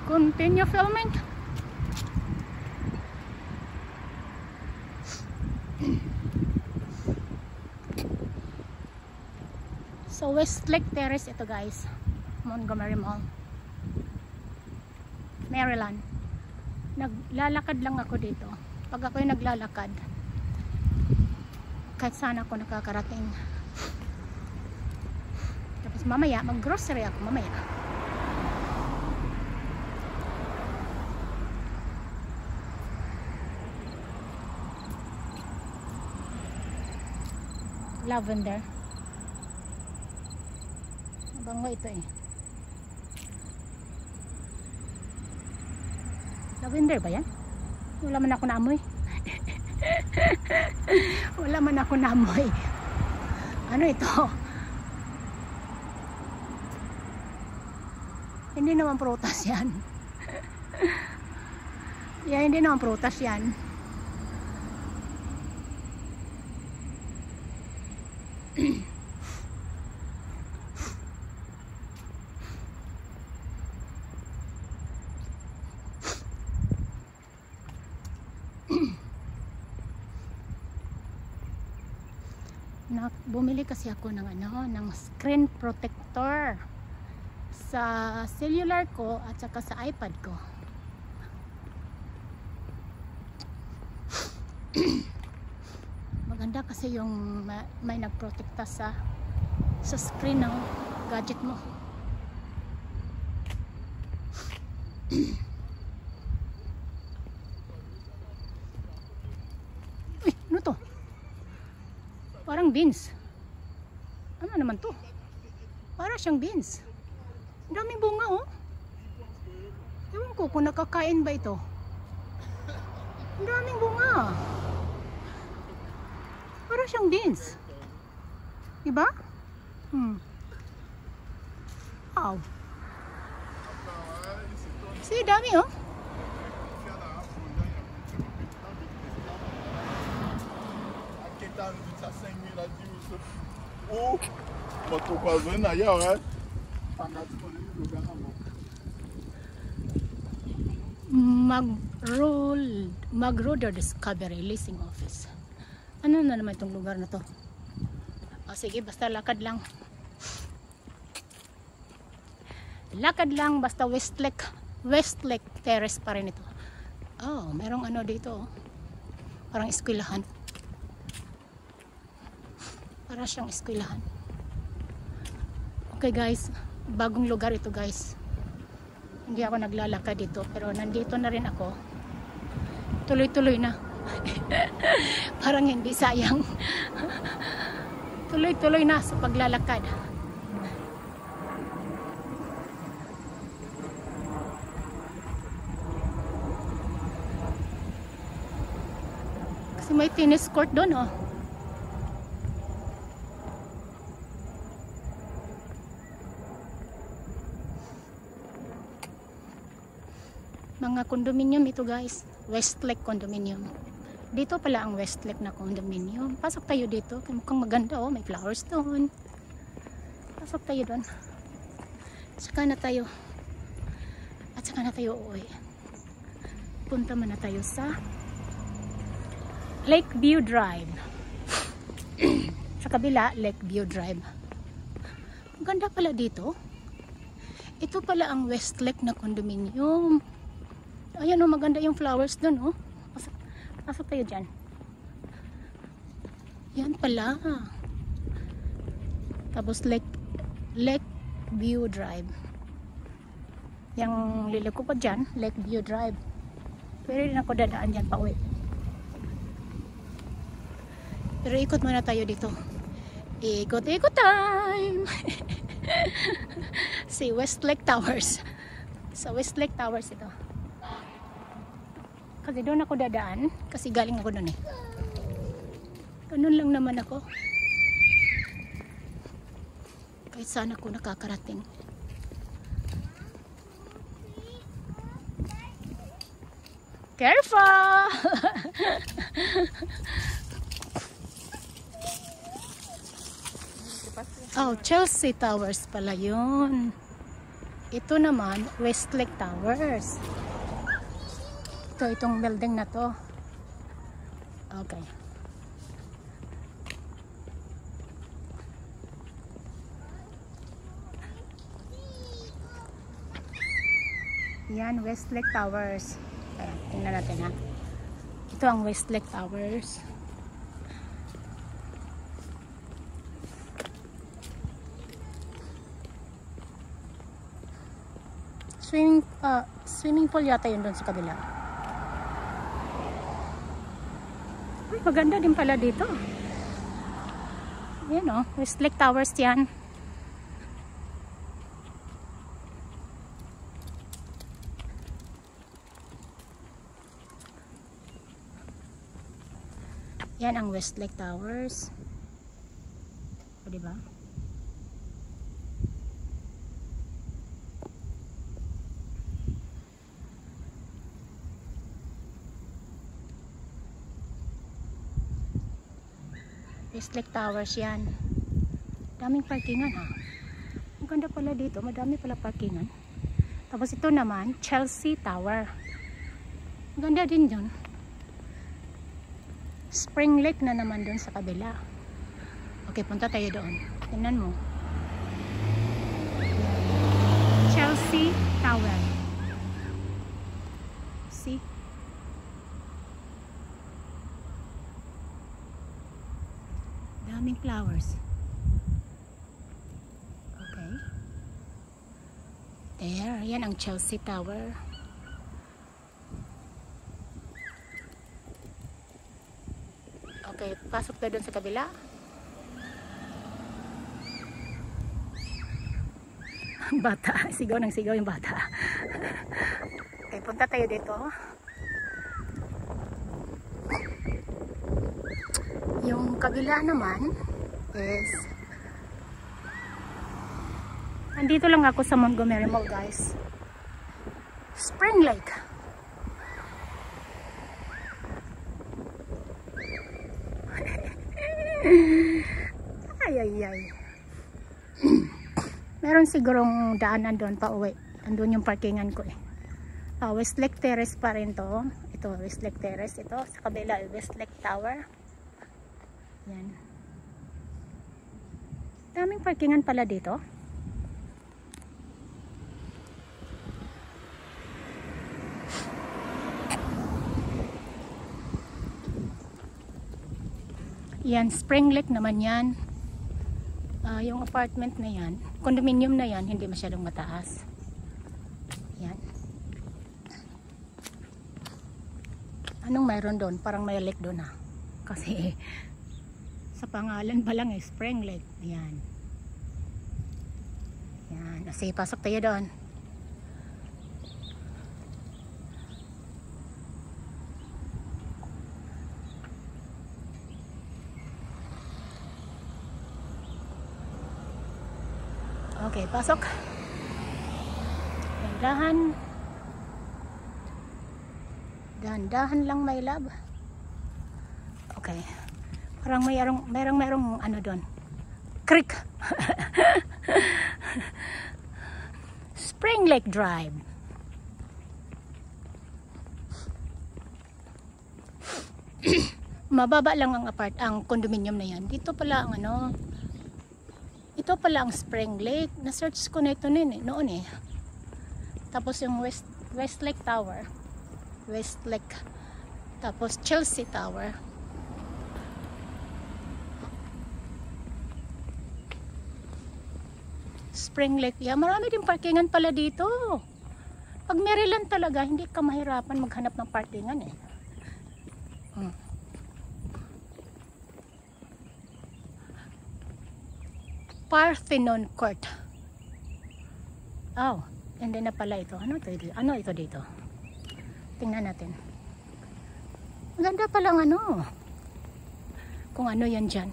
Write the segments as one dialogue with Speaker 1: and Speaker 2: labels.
Speaker 1: Continue filming. So Westlake Terrace ito guys, Montgomery Mall, Maryland. Naglalakad lang ako dito. Pag ako'y naglalakad, kahit saan ako nakakarating. Tapos mamaya mag grocery ako mamaya. Lavender. Bango ito eh. Lavender ba yan? Wala man ako naamoy. Wala man ako naamoy. Ano ito? Hindi naman prutas yan. Yeah, hindi naman prutas yan. Bumili kasi ako ng ng screen protector sa cellular ko at saka sa iPad ko. Maganda kasi yung may nagprotekta sa screen ng gadget mo. Uy, ano to? Parang beans. Ano naman to? Para siyang beans. Daming bunga oh. Ewan ko kung nakakain ba ito. Daming bunga. Para siyang beans. Diba? Wow. See, dami oh. Magruder Discovery Leasing Office. Ano na naman itong lugar na to? O sige, basta lakad lang. Lakad lang, basta Westlake Terrace pa rin ito. Oh, merong ano dito. Parang eskwelahan. Para siyang eskwelahan. Okay guys, bagong lugar ito guys. Hindi ako naglalakad dito, pero nandito na rin ako. Tuloy-tuloy na. Parang hindi sayang. Tuloy-tuloy na sa paglalakad. Kasi may tennis court doon oh. Mga condominium ito guys. Westlake condominium. Dito pala ang Westlake na condominium. Pasok tayo dito. Mukhang maganda oh. May flowers doon. Pasok tayo doon. Saka na tayo. At saka na tayo uuwi. Punta muna tayo sa Lakeview Drive. Sa kabila, Lakeview Drive. Maganda pala dito. Ito pala ang Westlake na condominium. Ayan o, maganda yung flowers dun o. Pasok tayo dyan. Yan pala. Tapos Lakeview Drive. Yung liliko pa dyan, Lakeview Drive. Pero rin ako dadaan dyan pa uwi. Pero ikot muna tayo dito. Ikot-ikot time! Si Westlake Towers. Sa Westlake Towers ito. Kasi doon ako dadaan. Kasi galing ako doon eh. Ganun lang naman ako. Kahit saan ako nakakarating. Careful! Oh, Chelsea Towers pala yun. Ito naman, Westlake Towers. Itong building na to. Okay. Yan, Westlake Towers. Ayan, tingnan natin ha. Ito ang Westlake Towers. Swimming pool yata yun doon sa kabila. Ay, maganda din pala dito. Yan o, Westlake Towers yan. Yan ang Westlake Towers. O, diba? Westlake Towers yan. Daming parkingan ha. Ang ganda pala dito. Madami pala parkingan. Tapos ito naman, Chelsea Tower. Ang ganda din dun. Spring Lake na naman dun sa kabila. Okay, punta tayo doon. Tingnan mo. Chelsea Tower. See? Daming flowers. Okay. There, yan ang Chelsea Tower. Okay, pasok tayo doon sa kabila. Ang bata, sigaw ng sigaw yung bata. Okay, punta tayo dito. Yung kabila naman is nandito lang ako sa Montgomery Mall, guys. Spring Lake. Ay. Meron sigurong daanan doon pa uwi. Andun yung parkingan ko eh. Westlake Terrace pa rin to. Ito, Westlake Terrace. Ito, sa kabila, Westlake Tower. Yan. Daming parkingan pala dito. Yan, Spring Lake naman yan. Yung apartment na yan, condominium na yan, hindi masyadong mataas. Yan. Anong mayroon doon? Parang may lake doon ah. Kasi sa pangalan pa lang eh, Spring Lake. Yan. Yan. Kasi pasok tayo doon. Okay, pasok. Dahan-dahan. Dahan-dahan lang, my love. Okay. Parang merong ano doon. Creek. Spring Lake Drive. Mababa lang ang condominium na yan. Dito pala ang ano. Ito pala ang Spring Lake. Na-search ko na ito noon eh. Tapos yung Westlake Tower. Westlake. Tapos Chelsea Tower. Spring Lake. Yeah, marami din parkingan pala dito. Pag Maryland talaga, hindi ka mahirapan maghanap ng parkingan eh. Parthenon Court. Oh, hindi na pala ito. Ano ito dito? Tingnan natin. Maganda palang ano. Kung ano yan dyan.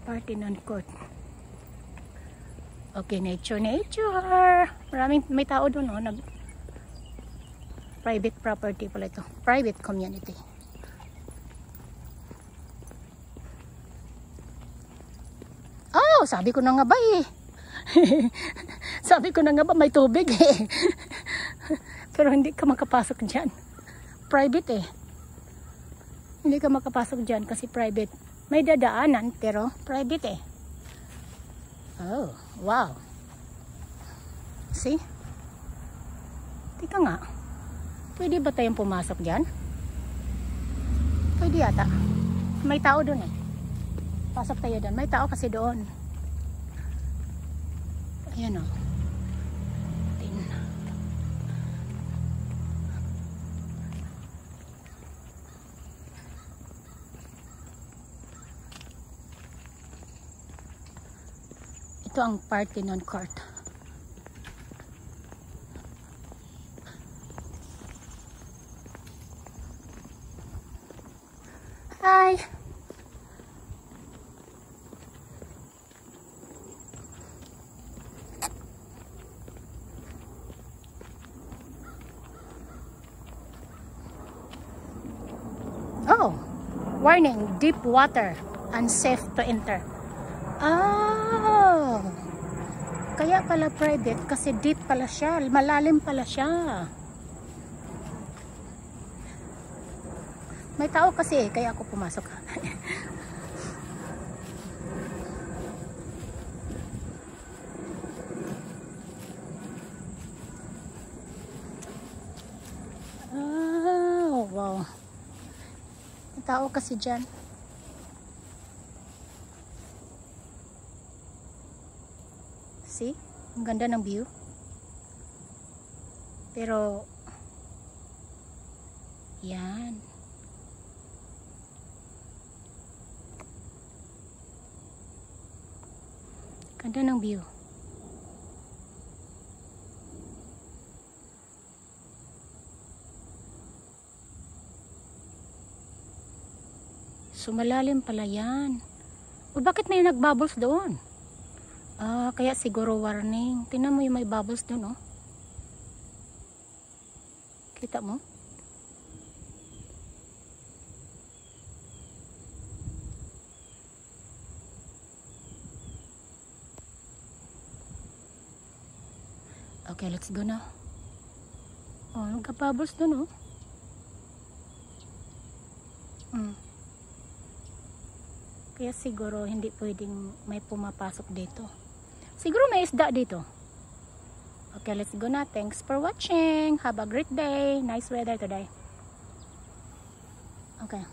Speaker 1: Parthenon Court. Okay, nature. Maraming may tao doon, no? Private property pala ito. Private community. Oh, sabi ko na nga ba eh. Sabi ko na nga ba may tubig eh. Pero hindi ka makapasok dyan. Private eh. Hindi ka makapasok dyan kasi private. May dadaanan pero private eh. Oh, wow. See? Tika nga. Pwede ba tayong pumasok dyan? Pwede yata. May tao doon eh. Pasok tayo doon. May tao kasi doon. Ayan o. Ito ang Parthenon Court. Hi! Oh! Warning! Deep water. Unsafe to enter. Oh! Kaya pala private kasi deep pala siya. Malalim pala siya. May tao kasi kaya ako pumasok. Oh, wow. May tao kasi dyan. See? Ang ganda ng view. Pero yan. Ganda ng view. So malalim pala yan. O bakit may nagbubbles doon? Ah, kaya siguro warning. Tingnan mo yung may bubbles doon, oh. Kita mo? Okay, let's go na. Oh, nagka-bubbles doon, oh. Kaya siguro hindi pwedeng may pumapasok dito. Siguro may isda dito. Okay, let's go na. Thanks for watching. Have a great day. Nice weather today. Okay.